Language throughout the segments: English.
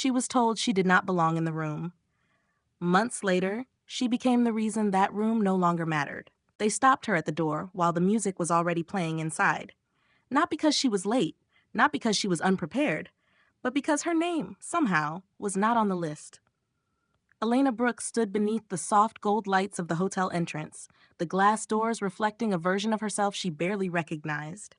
She was told she did not belong in the room. Months later, she became the reason that room no longer mattered. They stopped her at the door while the music was already playing inside. Not because she was late, not because she was unprepared, but because her name, somehow, was not on the list. Elena Brooks stood beneath the soft gold lights of the hotel entrance, the glass doors reflecting a version of herself she barely recognized.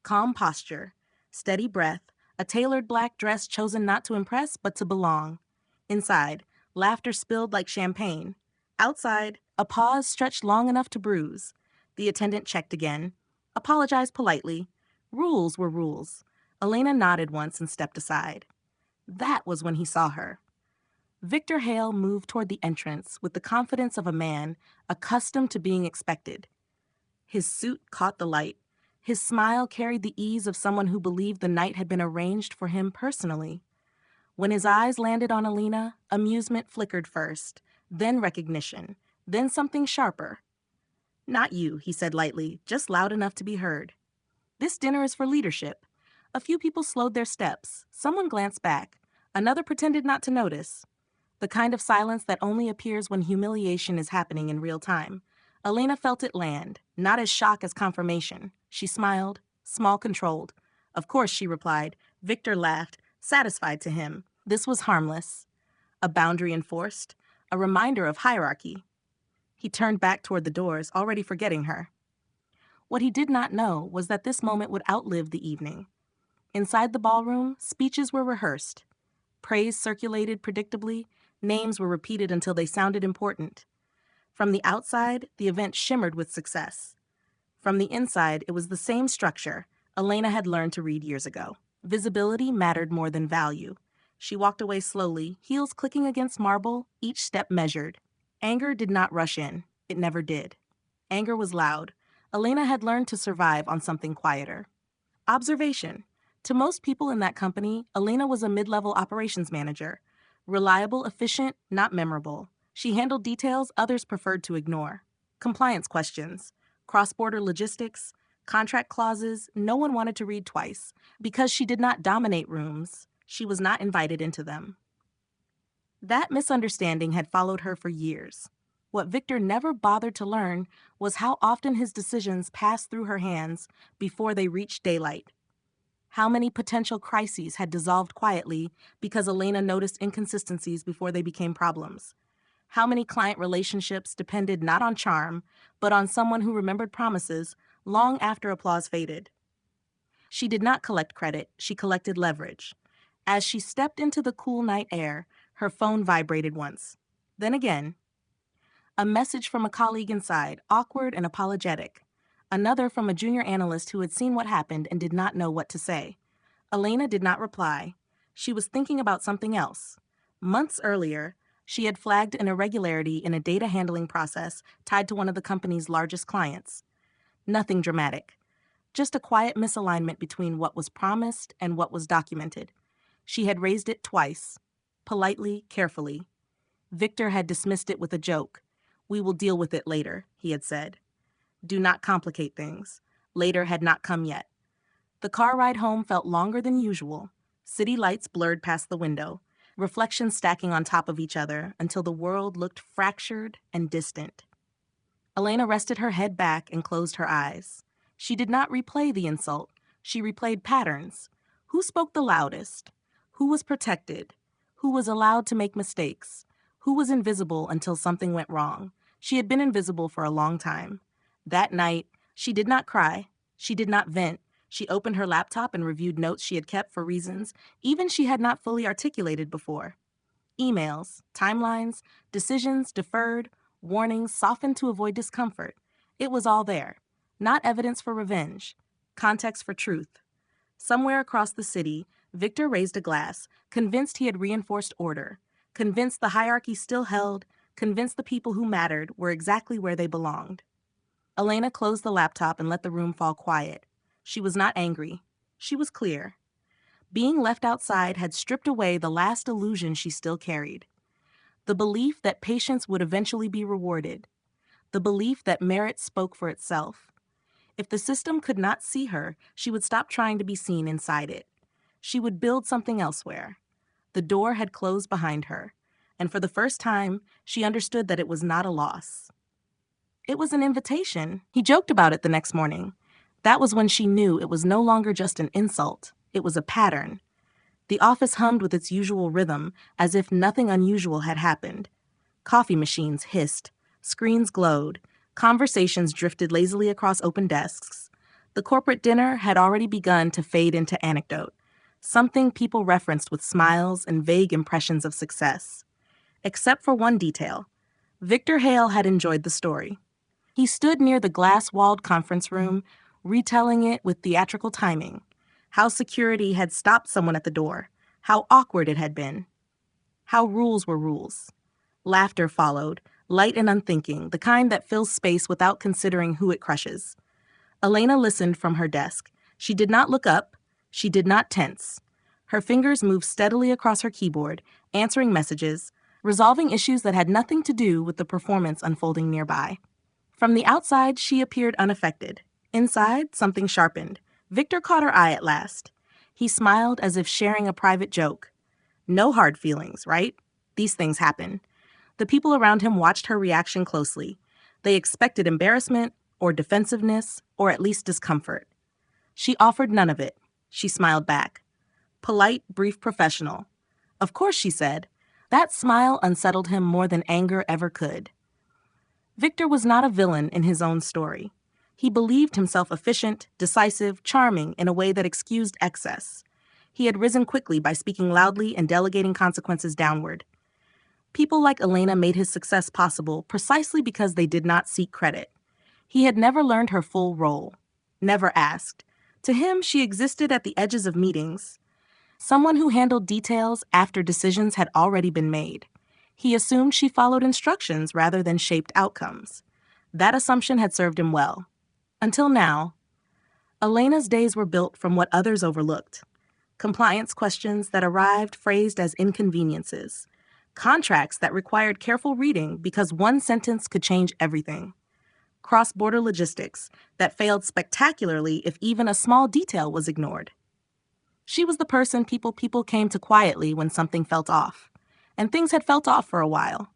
Calm posture, steady breath, a tailored black dress chosen not to impress but to belong. Inside, laughter spilled like champagne. Outside, a pause stretched long enough to bruise. The attendant checked again, apologized politely. Rules were rules. Elena nodded once and stepped aside. That was when he saw her. Victor Hale moved toward the entrance with the confidence of a man accustomed to being expected. His suit caught the light. His smile carried the ease of someone who believed the night had been arranged for him personally. When his eyes landed on Alina, amusement flickered first, then recognition, then something sharper. "Not you," he said lightly, just loud enough to be heard. "This dinner is for leadership." A few people slowed their steps. Someone glanced back. Another pretended not to notice. The kind of silence that only appears when humiliation is happening in real time. Elena felt it land, not as shock as confirmation. She smiled, small controlled. "Of course," she replied. Victor laughed, satisfied to him. This was harmless. A boundary enforced, a reminder of hierarchy. He turned back toward the doors, already forgetting her. What he did not know was that this moment would outlive the evening. Inside the ballroom, speeches were rehearsed. Praise circulated predictably, names were repeated until they sounded important. From the outside, the event shimmered with success. From the inside, it was the same structure Elena had learned to read years ago. Visibility mattered more than value. She walked away slowly, heels clicking against marble, each step measured. Anger did not rush in. It never did. Anger was loud. Elena had learned to survive on something quieter. Observation. To most people in that company, Elena was a mid-level operations manager. Reliable, efficient, not memorable. She handled details others preferred to ignore. Compliance questions, cross-border logistics, contract clauses no one wanted to read twice. Because she did not dominate rooms, she was not invited into them. That misunderstanding had followed her for years. What Victor never bothered to learn was how often his decisions passed through her hands before they reached daylight. How many potential crises had dissolved quietly because Elena noticed inconsistencies before they became problems? How many client relationships depended not on charm, but on someone who remembered promises long after applause faded? She did not collect credit, she collected leverage. As she stepped into the cool night air, her phone vibrated once. Then again. A message from a colleague inside, awkward and apologetic. Another from a junior analyst who had seen what happened and did not know what to say. Elena did not reply. She was thinking about something else. Months earlier, she had flagged an irregularity in a data handling process tied to one of the company's largest clients. Nothing dramatic. Just a quiet misalignment between what was promised and what was documented. She had raised it twice. Politely, carefully. Victor had dismissed it with a joke. "We will deal with it later," he had said. Do not complicate things. Later had not come yet. The car ride home felt longer than usual. City lights blurred past the window, reflections stacking on top of each other until the world looked fractured and distant. Elena rested her head back and closed her eyes. She did not replay the insult. She replayed patterns. Who spoke the loudest? Who was protected? Who was allowed to make mistakes? Who was invisible until something went wrong? She had been invisible for a long time. That night, she did not cry. She did not vent. She opened her laptop and reviewed notes she had kept for reasons even she had not fully articulated before. Emails, timelines, decisions deferred, warnings softened to avoid discomfort. It was all there. Not evidence for revenge. Context for truth. Somewhere across the city, Victor raised a glass, convinced he had reinforced order, convinced the hierarchy still held, convinced the people who mattered were exactly where they belonged. Elena closed the laptop and let the room fall quiet. She was not angry. She was clear. Being left outside had stripped away the last illusion she still carried. The belief that patience would eventually be rewarded. The belief that merit spoke for itself. If the system could not see her, she would stop trying to be seen inside it. She would build something elsewhere. The door had closed behind her, and for the first time, she understood that it was not a loss. It was an invitation. He joked about it the next morning. That was when she knew it was no longer just an insult. It was a pattern. The office hummed with its usual rhythm, as if nothing unusual had happened. Coffee machines hissed. Screens glowed. Conversations drifted lazily across open desks. The corporate dinner had already begun to fade into anecdote, something people referenced with smiles and vague impressions of success. Except for one detail. Victor Hale had enjoyed the story. He stood near the glass-walled conference room, retelling it with theatrical timing. How security had stopped someone at the door. How awkward it had been. How rules were rules. Laughter followed, light and unthinking, the kind that fills space without considering who it crushes. Elena listened from her desk. She did not look up. She did not tense. Her fingers moved steadily across her keyboard, answering messages, resolving issues that had nothing to do with the performance unfolding nearby. From the outside, she appeared unaffected. Inside, something sharpened. Victor caught her eye at last. He smiled as if sharing a private joke. No hard feelings, right? These things happen. The people around him watched her reaction closely. They expected embarrassment, or defensiveness, or at least discomfort. She offered none of it. She smiled back. Polite, brief, professional. Of course, she said. That smile unsettled him more than anger ever could. Victor was not a villain in his own story. He believed himself efficient, decisive, charming in a way that excused excess. He had risen quickly by speaking loudly and delegating consequences downward. People like Elena made his success possible precisely because they did not seek credit. He had never learned her full role, never asked. To him, she existed at the edges of meetings, someone who handled details after decisions had already been made. He assumed she followed instructions rather than shaped outcomes. That assumption had served him well. Until now. Elena's days were built from what others overlooked. Compliance questions that arrived phrased as inconveniences. Contracts that required careful reading because one sentence could change everything. Cross-border logistics that failed spectacularly if even a small detail was ignored. She was the person people came to quietly when something felt off. And things had felt off for a while.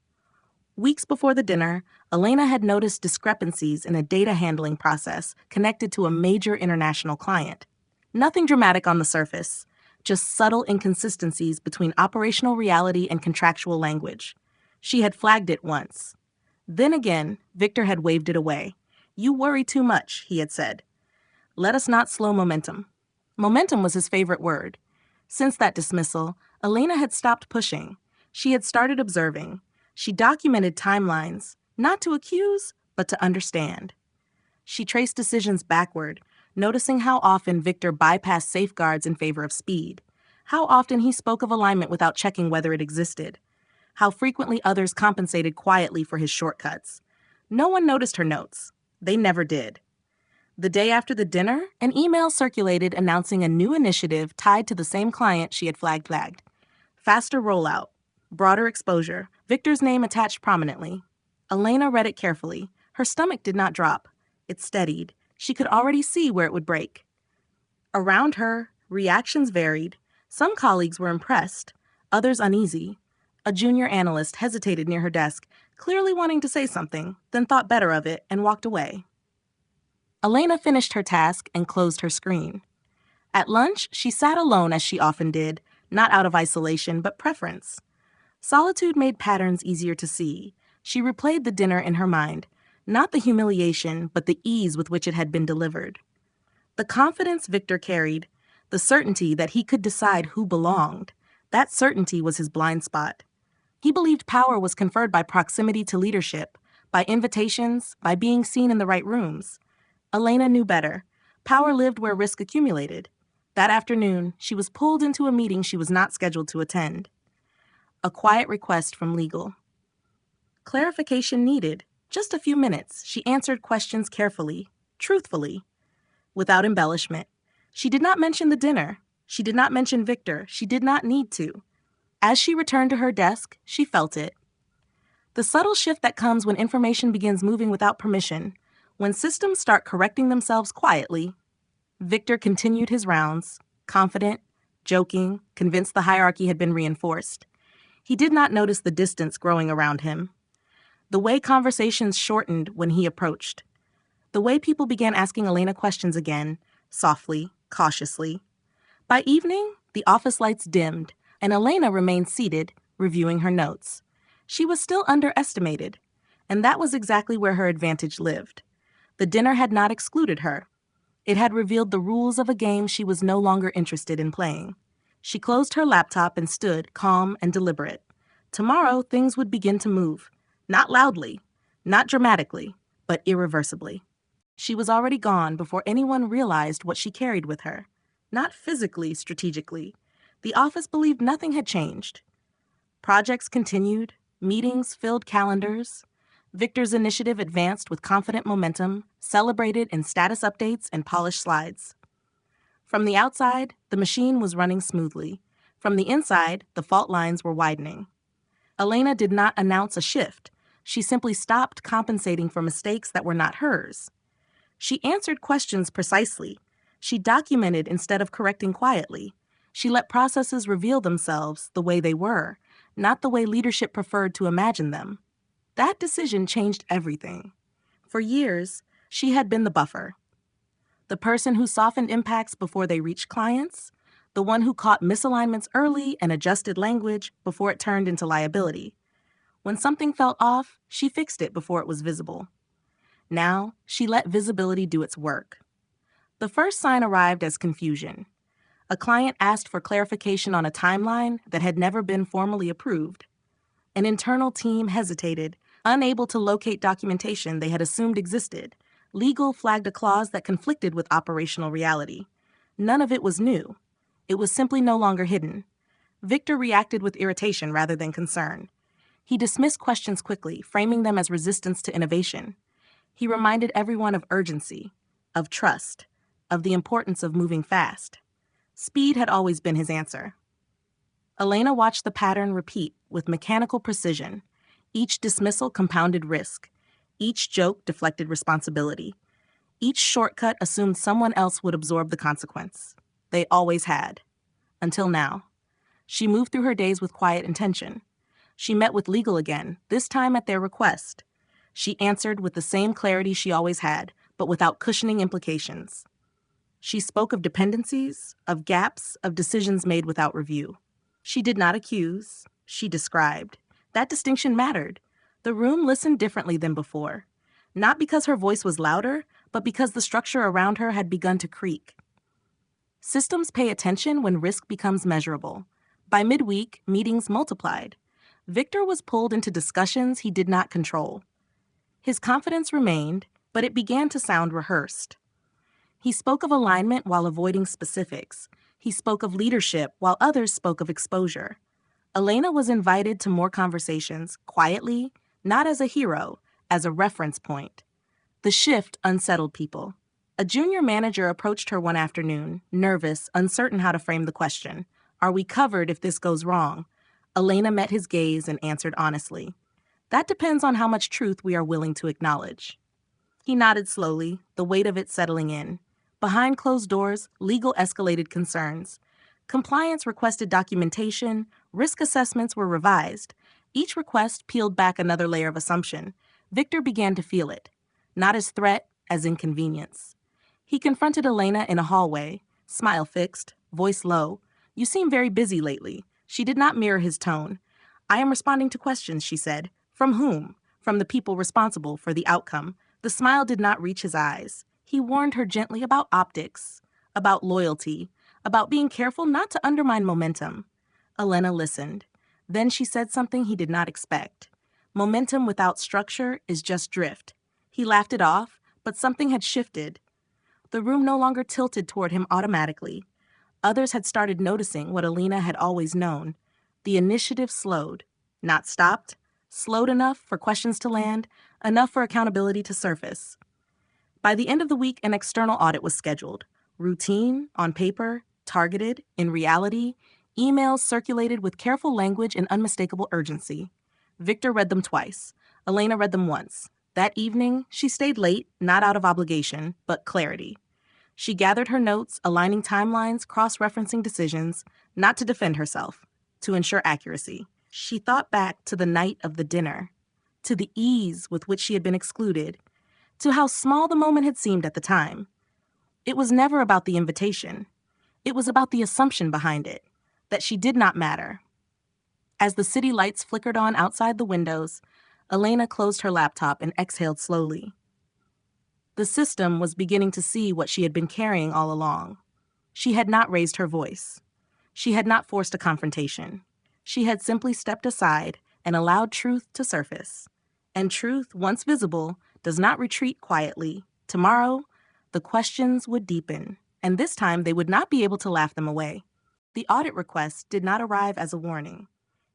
Weeks before the dinner, Elena had noticed discrepancies in a data handling process connected to a major international client. Nothing dramatic on the surface, just subtle inconsistencies between operational reality and contractual language. She had flagged it once. Then again, Victor had waved it away. "You worry too much," he had said. "Let us not slow momentum." Momentum was his favorite word. Since that dismissal, Elena had stopped pushing. She had started observing. She documented timelines, not to accuse, but to understand. She traced decisions backward, noticing how often Victor bypassed safeguards in favor of speed, how often he spoke of alignment without checking whether it existed, how frequently others compensated quietly for his shortcuts. No one noticed her notes. They never did. The day after the dinner, an email circulated announcing a new initiative tied to the same client she had flagged. Faster rollout. Broader exposure. Victor's name attached prominently. Elena read it carefully. Her stomach did not drop. It steadied. She could already see where it would break. Around her, reactions varied. Some colleagues were impressed, others uneasy. A junior analyst hesitated near her desk, clearly wanting to say something, then thought better of it and walked away. Elena finished her task and closed her screen. At lunch, she sat alone as she often did, not out of isolation, but preference. Solitude made patterns easier to see. She replayed the dinner in her mind, not the humiliation, but the ease with which it had been delivered. The confidence Victor carried, the certainty that he could decide who belonged, that certainty was his blind spot. He believed power was conferred by proximity to leadership, by invitations, by being seen in the right rooms. Elena knew better. Power lived where risk accumulated. That afternoon, she was pulled into a meeting she was not scheduled to attend. A quiet request from legal. Clarification needed. Just a few minutes. She answered questions carefully, truthfully, without embellishment. She did not mention the dinner. She did not mention Victor. She did not need to. As she returned to her desk, she felt it. The subtle shift that comes when information begins moving without permission, when systems start correcting themselves quietly. Victor continued his rounds, confident, joking, convinced the hierarchy had been reinforced. He did not notice the distance growing around him. The way conversations shortened when he approached. The way people began asking Elena questions again, softly, cautiously. By evening, the office lights dimmed, and Elena remained seated, reviewing her notes. She was still underestimated, and that was exactly where her advantage lived. The dinner had not excluded her. It had revealed the rules of a game she was no longer interested in playing. She closed her laptop and stood, calm and deliberate. Tomorrow, things would begin to move. Not loudly, not dramatically, but irreversibly. She was already gone before anyone realized what she carried with her. Not physically, strategically. The office believed nothing had changed. Projects continued, meetings filled calendars. Victor's initiative advanced with confident momentum, celebrated in status updates and polished slides. From the outside, the machine was running smoothly. From the inside, the fault lines were widening. Elena did not announce a shift. She simply stopped compensating for mistakes that were not hers. She answered questions precisely. She documented instead of correcting quietly. She let processes reveal themselves the way they were, not the way leadership preferred to imagine them. That decision changed everything. For years, she had been the buffer. The person who softened impacts before they reached clients, the one who caught misalignments early and adjusted language before it turned into liability. When something felt off, she fixed it before it was visible. Now, she let visibility do its work. The first sign arrived as confusion. A client asked for clarification on a timeline that had never been formally approved. An internal team hesitated, unable to locate documentation they had assumed existed. Legal flagged a clause that conflicted with operational reality. None of it was new. It was simply no longer hidden. Victor reacted with irritation rather than concern. He dismissed questions quickly, framing them as resistance to innovation. He reminded everyone of urgency, of trust, of the importance of moving fast. Speed had always been his answer. Elena watched the pattern repeat with mechanical precision. Each dismissal compounded risk. Each joke deflected responsibility. Each shortcut assumed someone else would absorb the consequence. They always had. Until now. She moved through her days with quiet intention. She met with legal again, this time at their request. She answered with the same clarity she always had, but without cushioning implications. She spoke of dependencies, of gaps, of decisions made without review. She did not accuse, she described. That distinction mattered. The room listened differently than before. Not because her voice was louder, but because the structure around her had begun to creak. Systems pay attention when risk becomes measurable. By midweek, meetings multiplied. Victor was pulled into discussions he did not control. His confidence remained, but it began to sound rehearsed. He spoke of alignment while avoiding specifics. He spoke of leadership while others spoke of exposure. Elena was invited to more conversations, quietly, not as a hero, as a reference point. The shift unsettled people. A junior manager approached her one afternoon, nervous, uncertain how to frame the question. Are we covered if this goes wrong? Elena met his gaze and answered honestly. That depends on how much truth we are willing to acknowledge. He nodded slowly, the weight of it settling in. Behind closed doors, legal escalated concerns. Compliance requested documentation, risk assessments were revised. Each request peeled back another layer of assumption. Victor began to feel it, not as threat, as inconvenience. He confronted Elena in a hallway, smile fixed, voice low. You seem very busy lately. She did not mirror his tone. I am responding to questions, she said. From whom? From the people responsible for the outcome. The smile did not reach his eyes. He warned her gently about optics, about loyalty, about being careful not to undermine momentum. Elena listened. Then she said something he did not expect. Momentum without structure is just drift. He laughed it off, but something had shifted. The room no longer tilted toward him automatically. Others had started noticing what Elena had always known. The initiative slowed, not stopped, slowed enough for questions to land, enough for accountability to surface. By the end of the week, an external audit was scheduled. Routine, on paper, targeted, in reality, emails circulated with careful language and unmistakable urgency. Victor read them twice. Elena read them once. That evening, she stayed late, not out of obligation, but clarity. She gathered her notes, aligning timelines, cross-referencing decisions, not to defend herself, to ensure accuracy. She thought back to the night of the dinner, to the ease with which she had been excluded, to how small the moment had seemed at the time. It was never about the invitation. It was about the assumption behind it, that she did not matter. As the city lights flickered on outside the windows, Elena closed her laptop and exhaled slowly. The system was beginning to see what she had been carrying all along. She had not raised her voice. She had not forced a confrontation. She had simply stepped aside and allowed truth to surface. And truth, once visible, does not retreat quietly. Tomorrow, the questions would deepen, and this time they would not be able to laugh them away. The audit request did not arrive as a warning.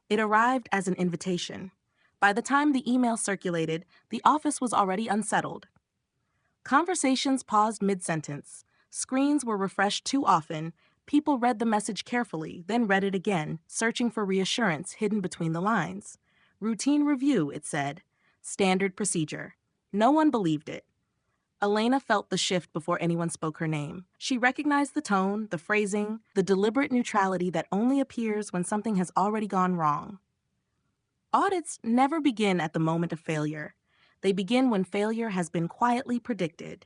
It arrived as an invitation. By the time the email circulated, the office was already unsettled. Conversations paused mid-sentence. Screens were refreshed too often. People read the message carefully, then read it again, searching for reassurance hidden between the lines. Routine review, it said. Standard procedure. No one believed it. Elena felt the shift before anyone spoke her name. She recognized the tone, the phrasing, the deliberate neutrality that only appears when something has already gone wrong. Audits never begin at the moment of failure. They begin when failure has been quietly predicted.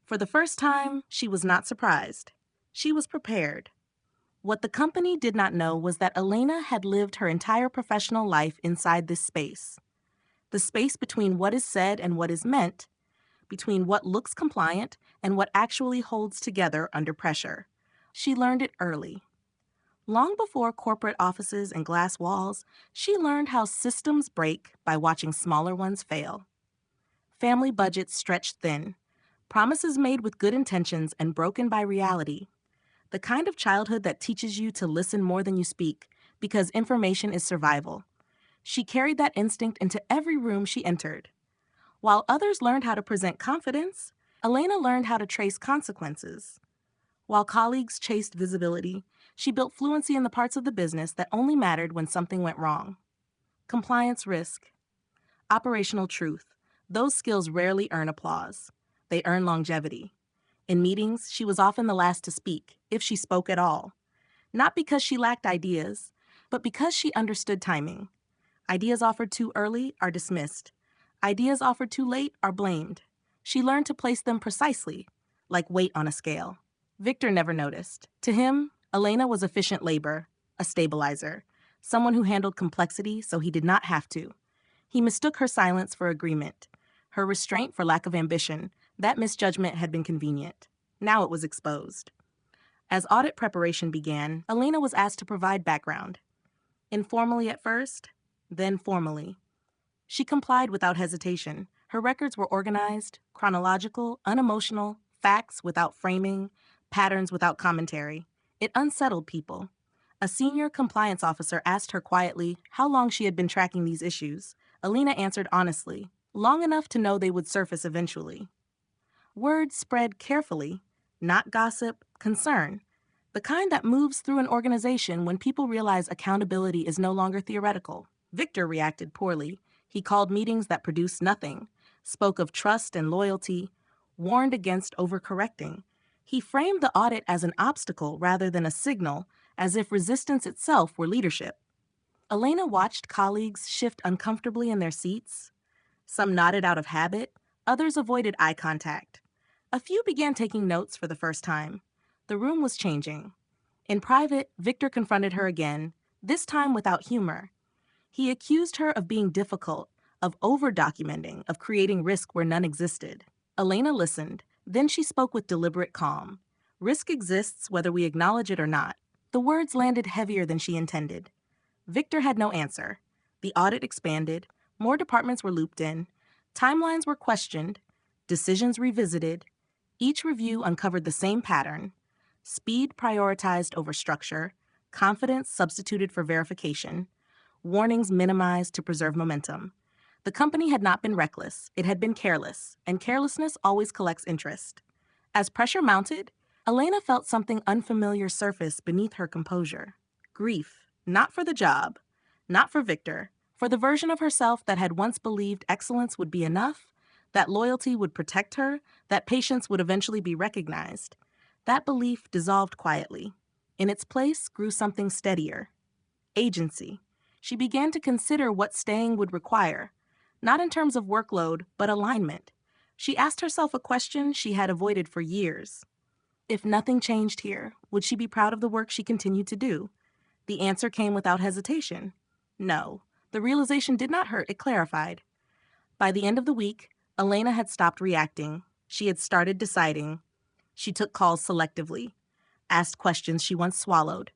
For the first time, she was not surprised. She was prepared. What the company did not know was that Elena had lived her entire professional life inside this space. The space between what is said and what is meant, between what looks compliant and what actually holds together under pressure. She learned it early. Long before corporate offices and glass walls, she learned how systems break by watching smaller ones fail. Family budgets stretched thin, promises made with good intentions and broken by reality. The kind of childhood that teaches you to listen more than you speak because information is survival. She carried that instinct into every room she entered. While others learned how to present confidence, Elena learned how to trace consequences. While colleagues chased visibility, she built fluency in the parts of the business that only mattered when something went wrong. Compliance risk, operational truth, those skills rarely earn applause. They earn longevity. In meetings, she was often the last to speak, if she spoke at all. Not because she lacked ideas, but because she understood timing. Ideas offered too early are dismissed. Ideas offered too late are blamed. She learned to place them precisely, like weight on a scale. Victor never noticed. To him, Elena was efficient labor, a stabilizer, someone who handled complexity so he did not have to. He mistook her silence for agreement, her restraint for lack of ambition. That misjudgment had been convenient. Now it was exposed. As audit preparation began, Elena was asked to provide background. Informally at first, then formally. She complied without hesitation. Her records were organized, chronological, unemotional, facts without framing, patterns without commentary. It unsettled people. A senior compliance officer asked her quietly how long she had been tracking these issues. Elena answered honestly, long enough to know they would surface eventually. Words spread carefully, not gossip, concern. The kind that moves through an organization when people realize accountability is no longer theoretical. Victor reacted poorly. He called meetings that produced nothing, spoke of trust and loyalty, warned against overcorrecting. He framed the audit as an obstacle rather than a signal, as if resistance itself were leadership. Elena watched colleagues shift uncomfortably in their seats. Some nodded out of habit, others avoided eye contact. A few began taking notes for the first time. The room was changing. In private, Victor confronted her again, this time without humor. He accused her of being difficult, of over-documenting, of creating risk where none existed. Elena listened. Then she spoke with deliberate calm. Risk exists whether we acknowledge it or not. The words landed heavier than she intended. Victor had no answer. The audit expanded. More departments were looped in. Timelines were questioned. Decisions revisited. Each review uncovered the same pattern. Speed prioritized over structure. Confidence substituted for verification. Warnings minimized to preserve momentum. The company had not been reckless, it had been careless, and carelessness always collects interest. As pressure mounted, Elena felt something unfamiliar surface beneath her composure. Grief, not for the job, not for Victor, for the version of herself that had once believed excellence would be enough, that loyalty would protect her, that patience would eventually be recognized. That belief dissolved quietly. In its place grew something steadier: agency. She began to consider what staying would require, not in terms of workload, but alignment. She asked herself a question she had avoided for years. If nothing changed here, would she be proud of the work she continued to do? The answer came without hesitation. No. The realization did not hurt, it clarified. By the end of the week, Elena had stopped reacting. She had started deciding. She took calls selectively, asked questions she once swallowed.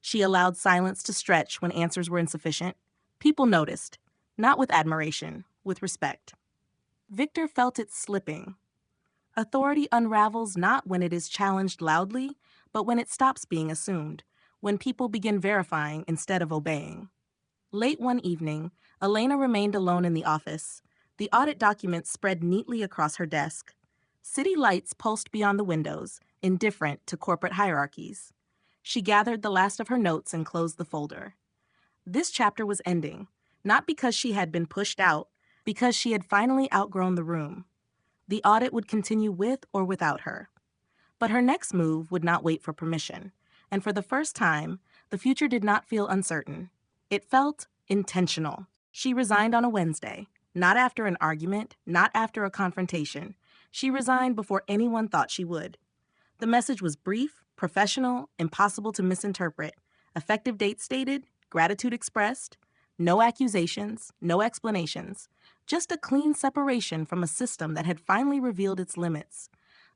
She allowed silence to stretch when answers were insufficient. People noticed, not with admiration, with respect. Victor felt it slipping. Authority unravels not when it is challenged loudly, but when it stops being assumed, when people begin verifying instead of obeying. Late one evening, Elena remained alone in the office. The audit documents spread neatly across her desk. City lights pulsed beyond the windows, indifferent to corporate hierarchies. She gathered the last of her notes and closed the folder. This chapter was ending, not because she had been pushed out, because she had finally outgrown the room. The audit would continue with or without her. But her next move would not wait for permission, and for the first time, the future did not feel uncertain. It felt intentional. She resigned on a Wednesday, not after an argument, not after a confrontation. She resigned before anyone thought she would. The message was brief, professional, impossible to misinterpret. Effective date stated, gratitude expressed, no accusations, no explanations, just a clean separation from a system that had finally revealed its limits.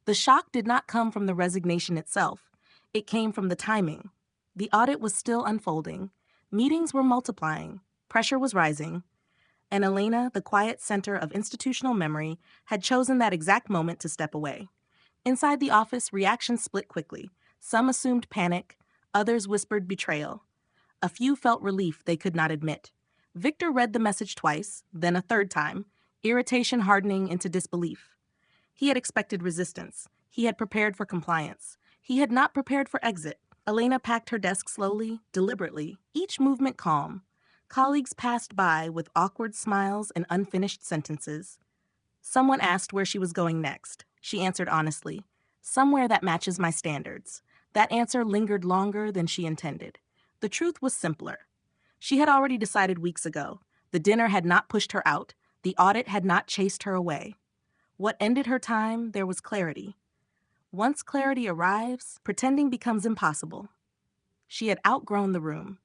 The shock did not come from the resignation itself. It came from the timing. The audit was still unfolding. Meetings were multiplying. Pressure was rising. And Elena, the quiet center of institutional memory, had chosen that exact moment to step away. Inside the office, reactions split quickly. Some assumed panic, others whispered betrayal. A few felt relief they could not admit. Victor read the message twice, then a third time, irritation hardening into disbelief. He had expected resistance. He had prepared for compliance. He had not prepared for exit. Elena packed her desk slowly, deliberately, each movement calm. Colleagues passed by with awkward smiles and unfinished sentences. Someone asked where she was going next. She answered honestly, "Somewhere that matches my standards." That answer lingered longer than she intended. The truth was simpler. She had already decided weeks ago. The dinner had not pushed her out. The audit had not chased her away. What ended her time, there was clarity. Once clarity arrives, pretending becomes impossible. She had outgrown the room.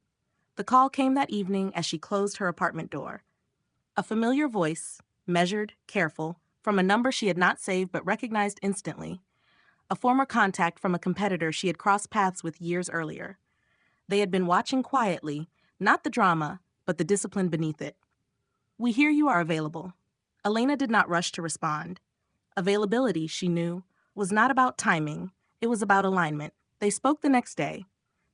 The call came that evening as she closed her apartment door. A familiar voice, measured, careful, from a number she had not saved but recognized instantly. A former contact from a competitor she had crossed paths with years earlier. They had been watching quietly, not the drama, but the discipline beneath it. "We hear you are available." Elena did not rush to respond. Availability, she knew, was not about timing. It was about alignment. They spoke the next day.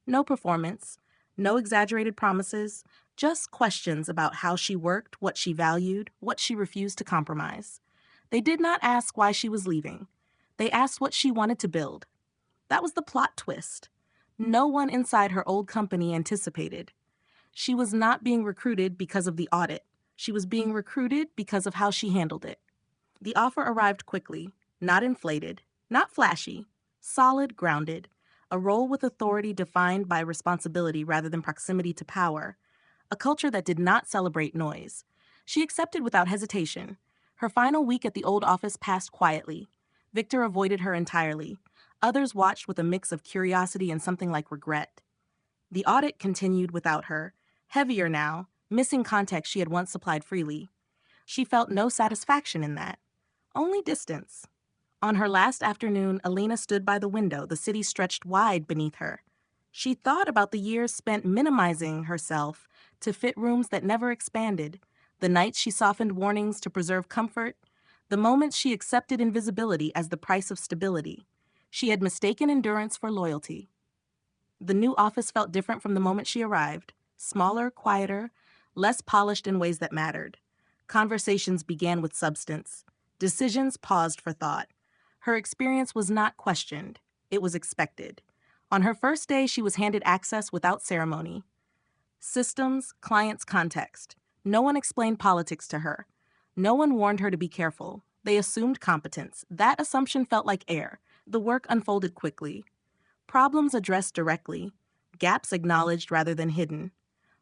No performance, no exaggerated promises, just questions about how she worked, what she valued, what she refused to compromise. They did not ask why she was leaving. They asked what she wanted to build. That was the plot twist. No one inside her old company anticipated. She was not being recruited because of the audit. She was being recruited because of how she handled it. The offer arrived quickly, not inflated, not flashy, solid, grounded, a role with authority defined by responsibility rather than proximity to power, a culture that did not celebrate noise. She accepted without hesitation. Her final week at the old office passed quietly. Victor avoided her entirely. Others watched with a mix of curiosity and something like regret. The audit continued without her, heavier now, missing context she had once supplied freely. She felt no satisfaction in that, only distance. On her last afternoon, Elena stood by the window, the city stretched wide beneath her. She thought about the years spent minimizing herself to fit rooms that never expanded, the nights she softened warnings to preserve comfort, the moments she accepted invisibility as the price of stability. She had mistaken endurance for loyalty. The new office felt different from the moment she arrived, smaller, quieter, less polished in ways that mattered. Conversations began with substance. Decisions paused for thought. Her experience was not questioned. It was expected. On her first day, she was handed access without ceremony. Systems, clients, context. No one explained politics to her. No one warned her to be careful. They assumed competence. That assumption felt like air. The work unfolded quickly. Problems addressed directly. Gaps acknowledged rather than hidden.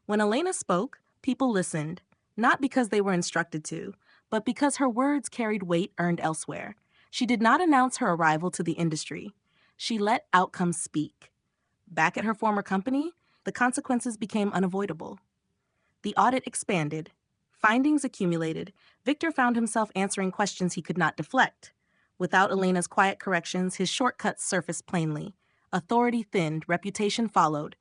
When Elena spoke, people listened, not because they were instructed to, but because her words carried weight earned elsewhere. She did not announce her arrival to the industry. She let outcomes speak. Back at her former company, the consequences became unavoidable. The audit expanded. Findings accumulated. Victor found himself answering questions he could not deflect. Without Elena's quiet corrections, his shortcuts surfaced plainly. Authority thinned, reputation followed.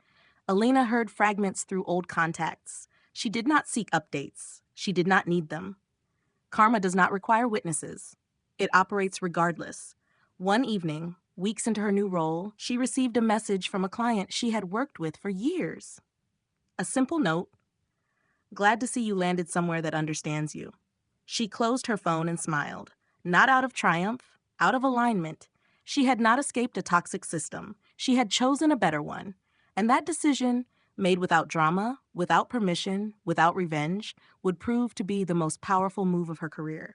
Elena heard fragments through old contacts. She did not seek updates. She did not need them. Karma does not require witnesses. It operates regardless. One evening, weeks into her new role, she received a message from a client she had worked with for years. A simple note: "Glad to see you landed somewhere that understands you." She closed her phone and smiled, not out of triumph, out of alignment. She had not escaped a toxic system. She had chosen a better one. And that decision, made without drama, without permission, without revenge, would prove to be the most powerful move of her career.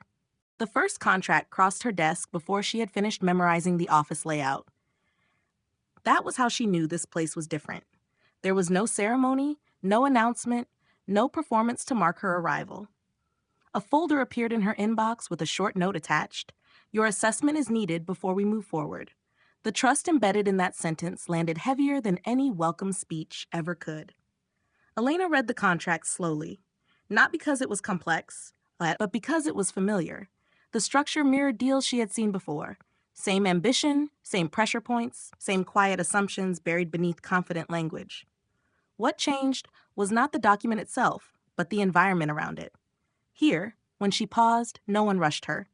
The first contract crossed her desk before she had finished memorizing the office layout. That was how she knew this place was different. There was no ceremony, no announcement, no performance to mark her arrival. A folder appeared in her inbox with a short note attached. "Your assessment is needed before we move forward." The trust embedded in that sentence landed heavier than any welcome speech ever could. Elena read the contract slowly, not because it was complex, but because it was familiar. The structure mirrored deals she had seen before. Same ambition, same pressure points, same quiet assumptions buried beneath confident language. What changed was not the document itself, but the environment around it. Here, when she paused, no one rushed her.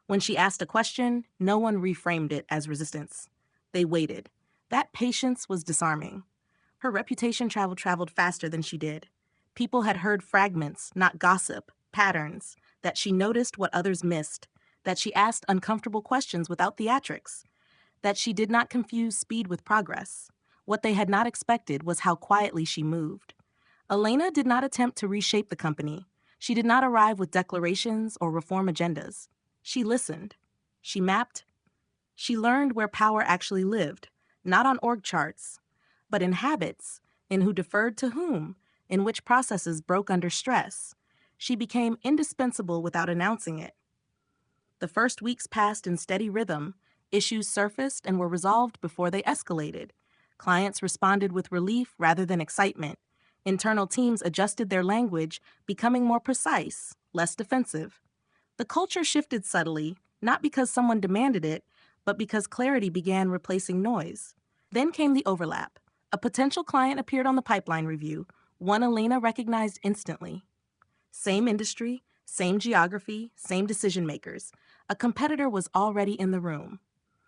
When she asked a question, no one reframed it as resistance. They waited. That patience was disarming. Her reputation traveled faster than she did. People had heard fragments, not gossip, patterns, that she noticed what others missed, that she asked uncomfortable questions without theatrics, that she did not confuse speed with progress. What they had not expected was how quietly she moved. Elena did not attempt to reshape the company. She did not arrive with declarations or reform agendas. She listened. She mapped. She learned where power actually lived, not on org charts, but in habits, in who deferred to whom, in which processes broke under stress. She became indispensable without announcing it. The first weeks passed in steady rhythm. Issues surfaced and were resolved before they escalated. Clients responded with relief rather than excitement. Internal teams adjusted their language, becoming more precise, less defensive. The culture shifted subtly, not because someone demanded it, but because clarity began replacing noise. Then came the overlap. A potential client appeared on the pipeline review, one Elena recognized instantly. Same industry, same geography, same decision makers. A competitor was already in the room.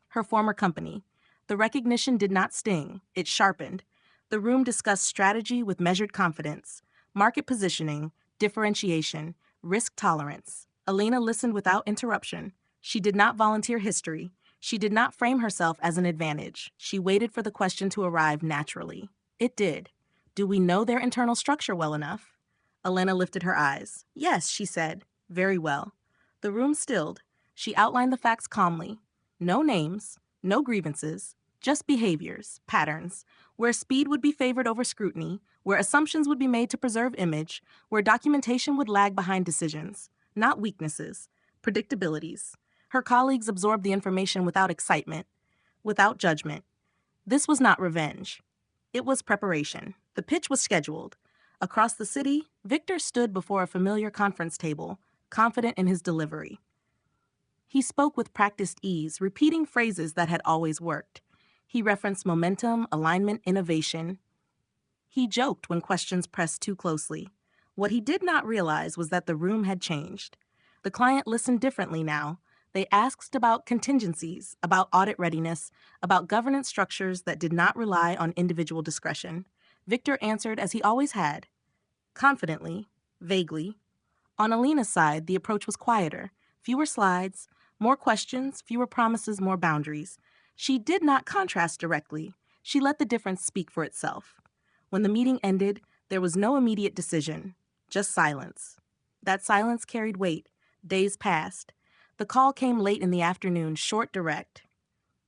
Her former company. The recognition did not sting, it sharpened. The room discussed strategy with measured confidence, market positioning, differentiation, risk tolerance. Elena listened without interruption. She did not volunteer history. She did not frame herself as an advantage. She waited for the question to arrive naturally. It did. "Do we know their internal structure well enough?" Elena lifted her eyes. "Yes," she said. "Very well." The room stilled. She outlined the facts calmly. No names, no grievances, just behaviors, patterns, where speed would be favored over scrutiny, where assumptions would be made to preserve image, where documentation would lag behind decisions. Not weaknesses, predictabilities. Her colleagues absorbed the information without excitement, without judgment. This was not revenge. It was preparation. The pitch was scheduled. Across the city, Victor stood before a familiar conference table, confident in his delivery. He spoke with practiced ease, repeating phrases that had always worked. He referenced momentum, alignment, innovation. He joked when questions pressed too closely. What he did not realize was that the room had changed. The client listened differently now. They asked about contingencies, about audit readiness, about governance structures that did not rely on individual discretion. Victor answered as he always had, confidently, vaguely. On Alina's side, the approach was quieter. Fewer slides, more questions, fewer promises, more boundaries. She did not contrast directly. She let the difference speak for itself. When the meeting ended, there was no immediate decision, just silence. That silence carried weight. Days passed. The call came late in the afternoon, short, direct.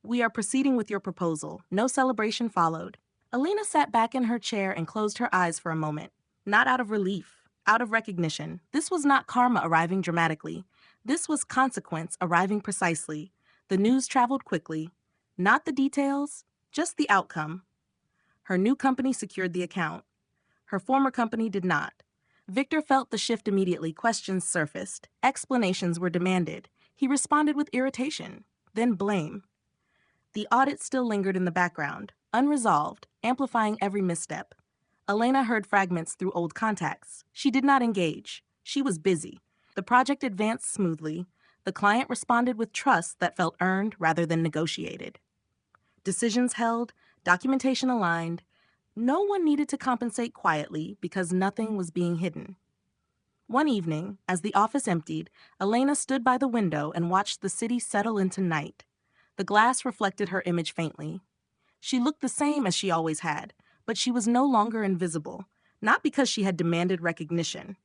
"We are proceeding with your proposal." No celebration followed. Alina sat back in her chair and closed her eyes for a moment. Not out of relief, out of recognition. This was not karma arriving dramatically. This was consequence arriving precisely. The news traveled quickly. Not the details, just the outcome. Her new company secured the account. Her former company did not. Victor felt the shift immediately. Questions surfaced. Explanations were demanded. He responded with irritation, then blame. The audit still lingered in the background, unresolved, amplifying every misstep. Elena heard fragments through old contacts. She did not engage. She was busy. The project advanced smoothly. The client responded with trust that felt earned rather than negotiated. Decisions held, documentation aligned. No one needed to compensate quietly because nothing was being hidden. One evening, as the office emptied, Elena stood by the window and watched the city settle into night. The glass reflected her image faintly. She looked the same as she always had, but she was no longer invisible, not because she had demanded recognition,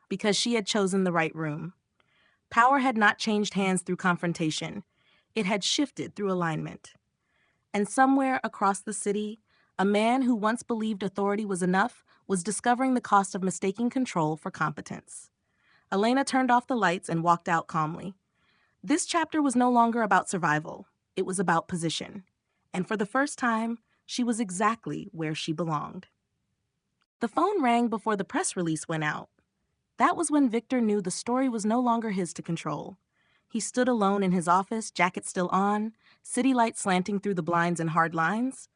because she had chosen the right room. Power had not changed hands through confrontation. It had shifted through alignment. And somewhere across the city, a man who once believed authority was enough was discovering the cost of mistaking control for competence. Elena turned off the lights and walked out calmly. This chapter was no longer about survival. It was about position. And for the first time, she was exactly where she belonged. The phone rang before the press release went out. That was when Victor knew the story was no longer his to control. He stood alone in his office, jacket still on, city lights slanting through the blinds in hard lines.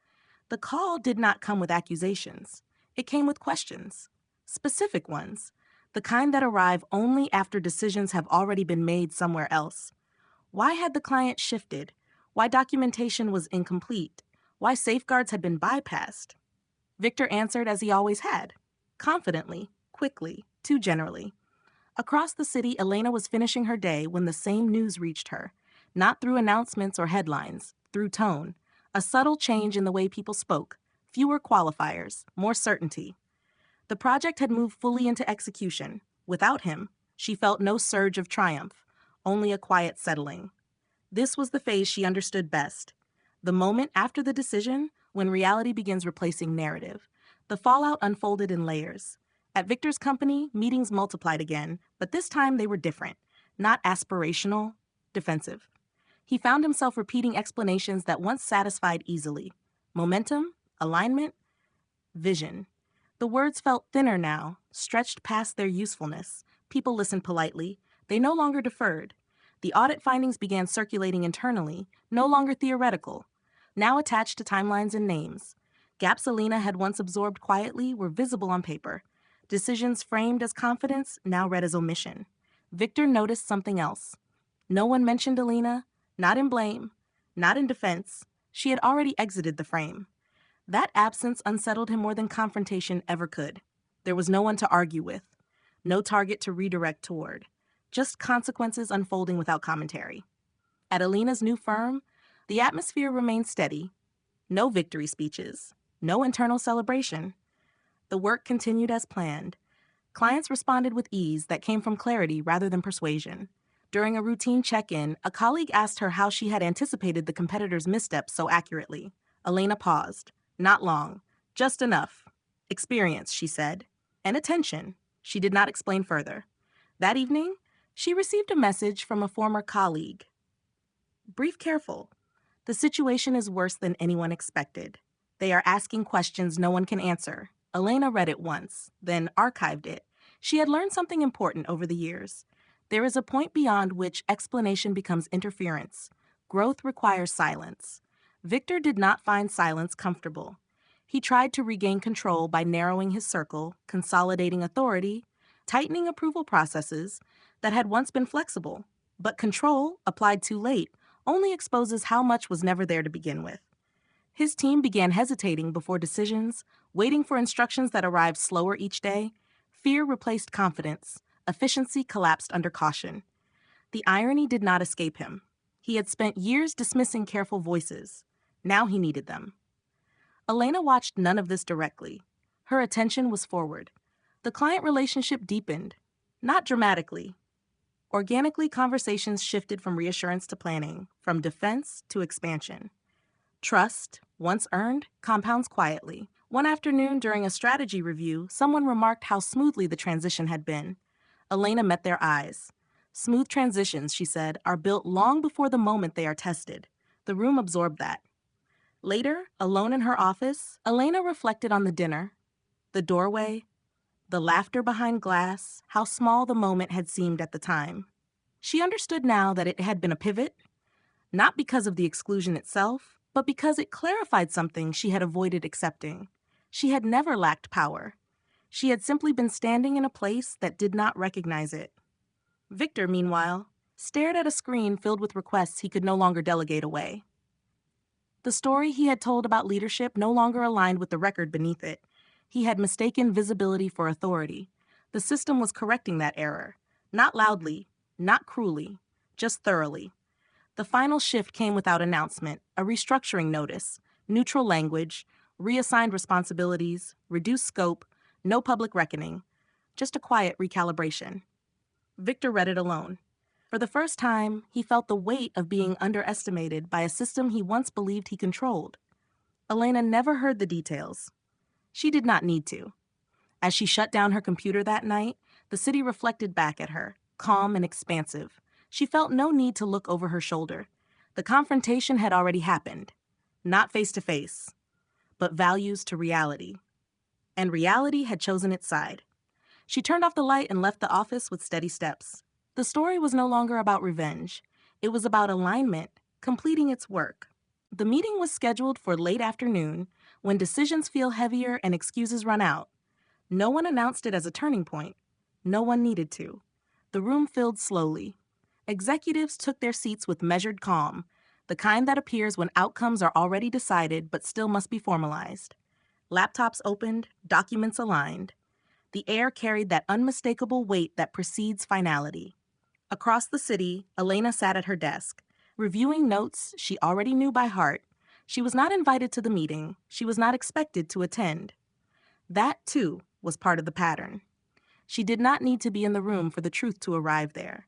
The call did not come with accusations. It came with questions. Specific ones. The kind that arrive only after decisions have already been made somewhere else. Why had the client shifted? Why documentation was incomplete? Why safeguards had been bypassed? Victor answered as he always had. Confidently, quickly, too generally. Across the city, Elena was finishing her day when the same news reached her. Not through announcements or headlines, through tone. A subtle change in the way people spoke. Fewer qualifiers, more certainty. The project had moved fully into execution. Without him, she felt no surge of triumph, only a quiet settling. This was the phase she understood best. The moment after the decision, when reality begins replacing narrative. The fallout unfolded in layers. At Victor's company, meetings multiplied again, but this time they were different. Not aspirational, defensive. He found himself repeating explanations that once satisfied easily. Momentum, alignment, vision. The words felt thinner now, stretched past their usefulness. People listened politely. They no longer deferred. The audit findings began circulating internally, no longer theoretical, now attached to timelines and names. Gaps Alina had once absorbed quietly were visible on paper. Decisions framed as confidence now read as omission. Victor noticed something else. No one mentioned Alina, not in blame, not in defense. She had already exited the frame. That absence unsettled him more than confrontation ever could. There was no one to argue with, no target to redirect toward, just consequences unfolding without commentary. At Alina's new firm, the atmosphere remained steady. No victory speeches, no internal celebration. The work continued as planned. Clients responded with ease that came from clarity rather than persuasion. During a routine check-in, a colleague asked her how she had anticipated the competitor's missteps so accurately. Elena paused. Not long. Just enough. Experience, she said. And attention. She did not explain further. That evening, she received a message from a former colleague. Brief, careful. The situation is worse than anyone expected. They are asking questions no one can answer. Elena read it once, then archived it. She had learned something important over the years. There is a point beyond which explanation becomes interference. Growth requires silence. Victor did not find silence comfortable. He tried to regain control by narrowing his circle, consolidating authority, tightening approval processes that had once been flexible. But control, applied too late, only exposes how much was never there to begin with. His team began hesitating before decisions, waiting for instructions that arrived slower each day. Fear replaced confidence. Efficiency collapsed under caution. The irony did not escape him. He had spent years dismissing careful voices. Now he needed them. Elena watched none of this directly. Her attention was forward. The client relationship deepened. Not dramatically. Organically, conversations shifted from reassurance to planning, from defense to expansion. Trust, once earned, compounds quietly. One afternoon during a strategy review, someone remarked how smoothly the transition had been. Elena met their eyes. Smooth transitions, she said, are built long before the moment they are tested. The room absorbed that. Later, alone in her office, Elena reflected on the dinner, the doorway, the laughter behind glass, how small the moment had seemed at the time. She understood now that it had been a pivot, not because of the exclusion itself, but because it clarified something she had avoided accepting. She had never lacked power. She had simply been standing in a place that did not recognize it. Victor, meanwhile, stared at a screen filled with requests he could no longer delegate away. The story he had told about leadership no longer aligned with the record beneath it. He had mistaken visibility for authority. The system was correcting that error. Not loudly, not cruelly, just thoroughly. The final shift came without announcement, a restructuring notice, neutral language, reassigned responsibilities, reduced scope, no public reckoning, just a quiet recalibration. Victor read it alone. For the first time, he felt the weight of being underestimated by a system he once believed he controlled. Elena never heard the details. She did not need to. As she shut down her computer that night, the city reflected back at her, calm and expansive. She felt no need to look over her shoulder. The confrontation had already happened. Not face to face, but values to reality. And reality had chosen its side. She turned off the light and left the office with steady steps. The story was no longer about revenge. It was about alignment, completing its work. The meeting was scheduled for late afternoon, when decisions feel heavier and excuses run out. No one announced it as a turning point. No one needed to. The room filled slowly. Executives took their seats with measured calm, the kind that appears when outcomes are already decided but still must be formalized. Laptops opened, documents aligned. The air carried that unmistakable weight that precedes finality. Across the city, Elena sat at her desk, reviewing notes she already knew by heart. She was not invited to the meeting. She was not expected to attend. That, too, was part of the pattern. She did not need to be in the room for the truth to arrive there.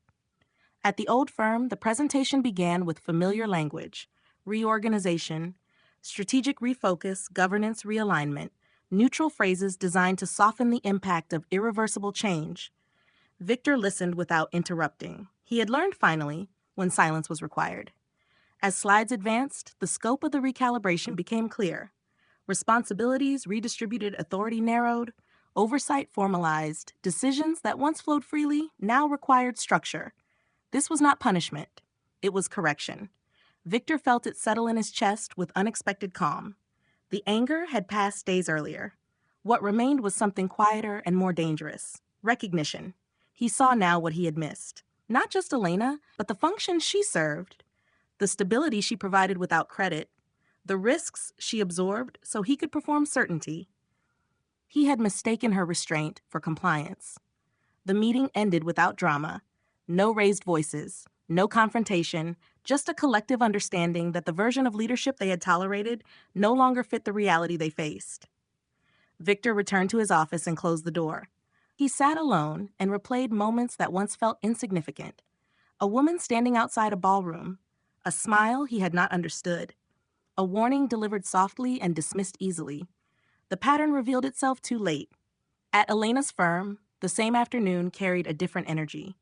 At the old firm, the presentation began with familiar language: reorganization, strategic refocus, governance realignment, neutral phrases designed to soften the impact of irreversible change. Victor listened without interrupting. He had learned finally when silence was required. As slides advanced, the scope of the recalibration became clear. Responsibilities redistributed, authority narrowed, oversight formalized, decisions that once flowed freely now required structure. This was not punishment. It was correction. Victor felt it settle in his chest with unexpected calm. The anger had passed days earlier. What remained was something quieter and more dangerous: recognition. He saw now what he had missed. Not just Elena, but the function she served, the stability she provided without credit, the risks she absorbed so he could perform certainty. He had mistaken her restraint for compliance. The meeting ended without drama. No raised voices, no confrontation, just a collective understanding that the version of leadership they had tolerated no longer fit the reality they faced. Victor returned to his office and closed the door. He sat alone and replayed moments that once felt insignificant. A woman standing outside a ballroom, a smile he had not understood, a warning delivered softly and dismissed easily. The pattern revealed itself too late. At Elena's firm, the same afternoon carried a different energy.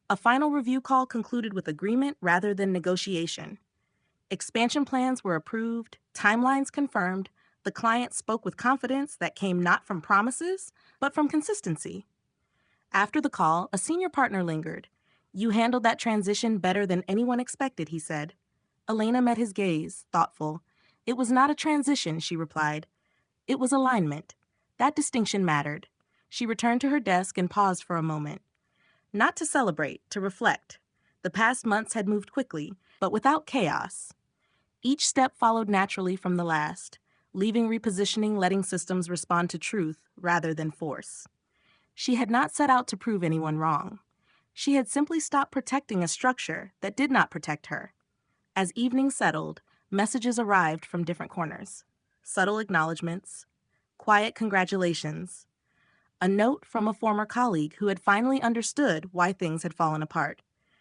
A final review call concluded with agreement rather than negotiation. Expansion plans were approved, timelines confirmed. The client spoke with confidence that came not from promises, but from consistency. After the call, a senior partner lingered. "You handled that transition better than anyone expected," he said. Elena met his gaze, thoughtful. "It was not a transition," she replied. "It was alignment." That distinction mattered. She returned to her desk and paused for a moment. Not to celebrate, to reflect. The past months had moved quickly, but without chaos. Each step followed naturally from the last, leaving repositioning, letting systems respond to truth rather than force. She had not set out to prove anyone wrong. She had simply stopped protecting a structure that did not protect her. As evening settled, messages arrived from different corners. Subtle acknowledgments, quiet congratulations. a note from a former colleague who had finally understood why things had fallen apart.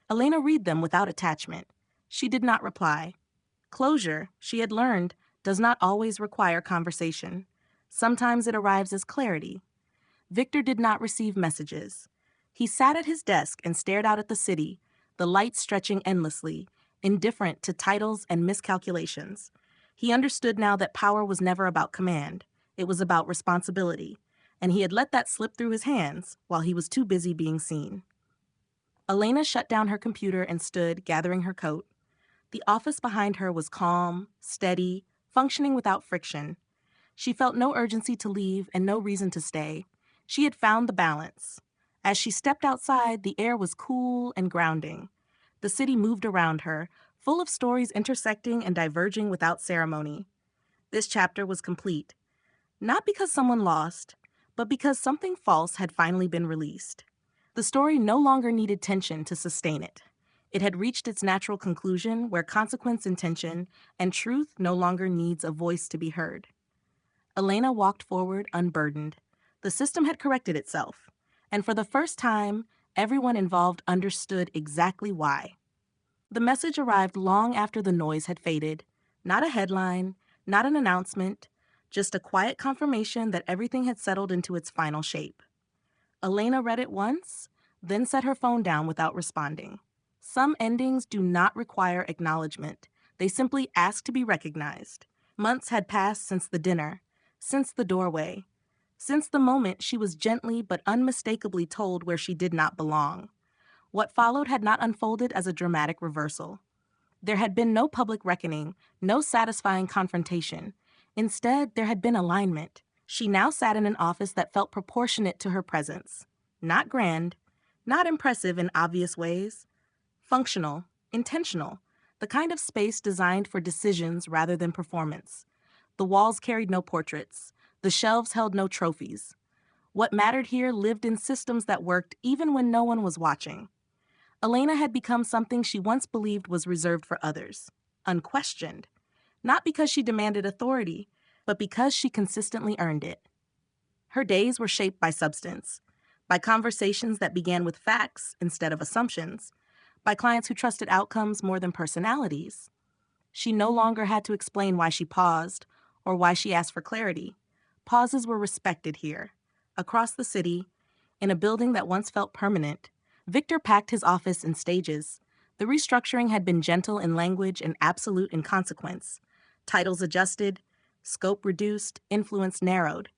Elena read them without attachment. She did not reply. Closure, she had learned, does not always require conversation. Sometimes it arrives as clarity. Victor did not receive messages. He sat at his desk and stared out at the city, the lights stretching endlessly, indifferent to titles and miscalculations. He understood now that power was never about command. It was about responsibility, and he had let that slip through his hands while he was too busy being seen. Elena shut down her computer and stood, gathering her coat. The office behind her was calm, steady, functioning without friction. She felt no urgency to leave and no reason to stay. She had found the balance. As she stepped outside, the air was cool and grounding. The city moved around her, full of stories intersecting and diverging without ceremony. This chapter was complete. Not because someone lost, but because something false had finally been released. The story no longer needed tension to sustain it. It had reached its natural conclusion where consequence and tension and truth no longer needs a voice to be heard. Elena walked forward unburdened. The system had corrected itself, and for the first time, everyone involved understood exactly why. The message arrived long after the noise had faded. Not a headline, not an announcement, just a quiet confirmation that everything had settled into its final shape. Elena read it once, then set her phone down without responding. Some endings do not require acknowledgement. They simply ask to be recognized. Months had passed since the dinner, since the doorway, since the moment she was gently but unmistakably told where she did not belong. What followed had not unfolded as a dramatic reversal. There had been no public reckoning, no satisfying confrontation. Instead, there had been alignment. She now sat in an office that felt proportionate to her presence. Not grand, not impressive in obvious ways. Functional, intentional, the kind of space designed for decisions rather than performance. The walls carried no portraits. The shelves held no trophies. What mattered here lived in systems that worked even when no one was watching. Elena had become something she once believed was reserved for others, unquestioned, not because she demanded authority, but because she consistently earned it. Her days were shaped by substance, by conversations that began with facts instead of assumptions, by clients who trusted outcomes more than personalities. She no longer had to explain why she paused or why she asked for clarity. Pauses were respected here. Across the city, in a building that once felt permanent, Victor packed his office in stages. The restructuring had been gentle in language and absolute in consequence. Titles adjusted, scope reduced, influence narrowed.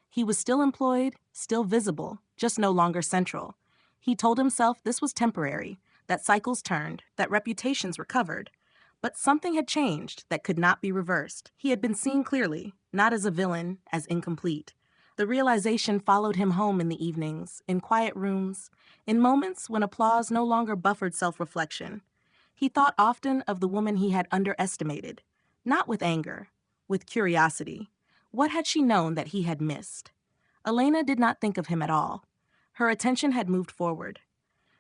He was still employed, still visible, just no longer central. He told himself this was temporary, that cycles turned, that reputations recovered. But something had changed that could not be reversed. He had been seen clearly, not as a villain, as incomplete. The realization followed him home in the evenings, in quiet rooms, in moments when applause no longer buffered self-reflection. He thought often of the woman he had underestimated, not with anger, with curiosity. What had she known that he had missed? Elena did not think of him at all. Her attention had moved forward.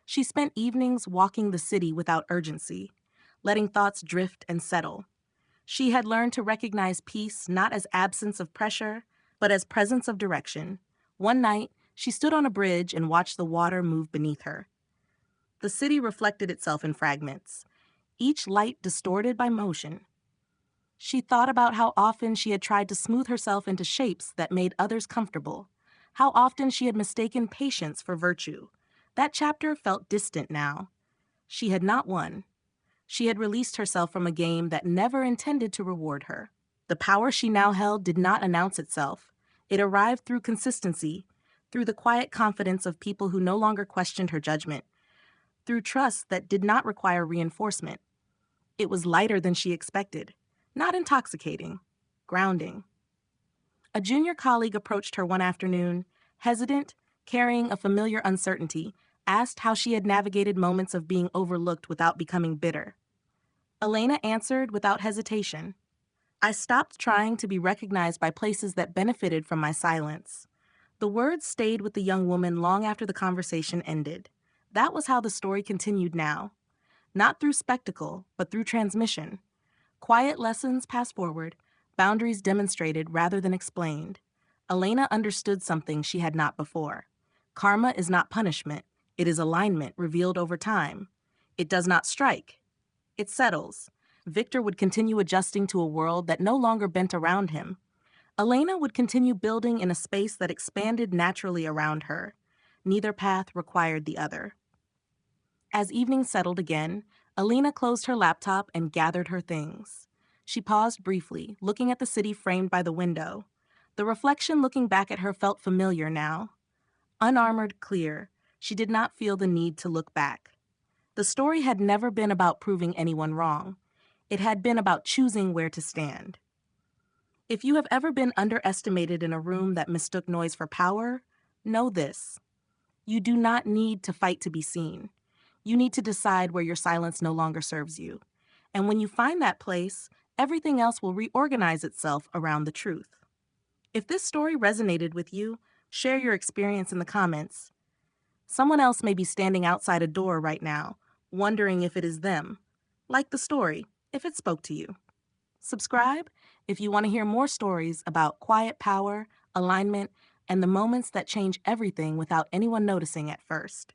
She spent evenings walking the city without urgency, letting thoughts drift and settle. She had learned to recognize peace not as absence of pressure, but as presence of direction. One night, she stood on a bridge and watched the water move beneath her. The city reflected itself in fragments, each light distorted by motion. She thought about how often she had tried to smooth herself into shapes that made others comfortable, how often she had mistaken patience for virtue. That chapter felt distant now. She had not won. She had released herself from a game that never intended to reward her. The power she now held did not announce itself. It arrived through consistency, through the quiet confidence of people who no longer questioned her judgment, through trust that did not require reinforcement. It was lighter than she expected, not intoxicating, grounding. A junior colleague approached her one afternoon, hesitant, carrying a familiar uncertainty, asked how she had navigated moments of being overlooked without becoming bitter. Elena answered without hesitation. I stopped trying to be recognized by places that benefited from my silence. The words stayed with the young woman long after the conversation ended. That was how the story continued now. Not through spectacle, but through transmission. Quiet lessons passed forward, boundaries demonstrated rather than explained. Elena understood something she had not before. Karma is not punishment, it is alignment revealed over time. It does not strike, it settles. Victor would continue adjusting to a world that no longer bent around him. Elena would continue building in a space that expanded naturally around her. Neither path required the other. As evening settled again, Elena closed her laptop and gathered her things. She paused briefly, looking at the city framed by the window. The reflection looking back at her felt familiar now. Unarmored, clear, she did not feel the need to look back. The story had never been about proving anyone wrong. It had been about choosing where to stand. If you have ever been underestimated in a room that mistook noise for power, know this. You do not need to fight to be seen. You need to decide where your silence no longer serves you. And when you find that place, everything else will reorganize itself around the truth. If this story resonated with you, share your experience in the comments. Someone else may be standing outside a door right now, wondering if it is them. Like the story, if it spoke to you. Subscribe if you want to hear more stories about quiet power, alignment, and the moments that change everything without anyone noticing at first.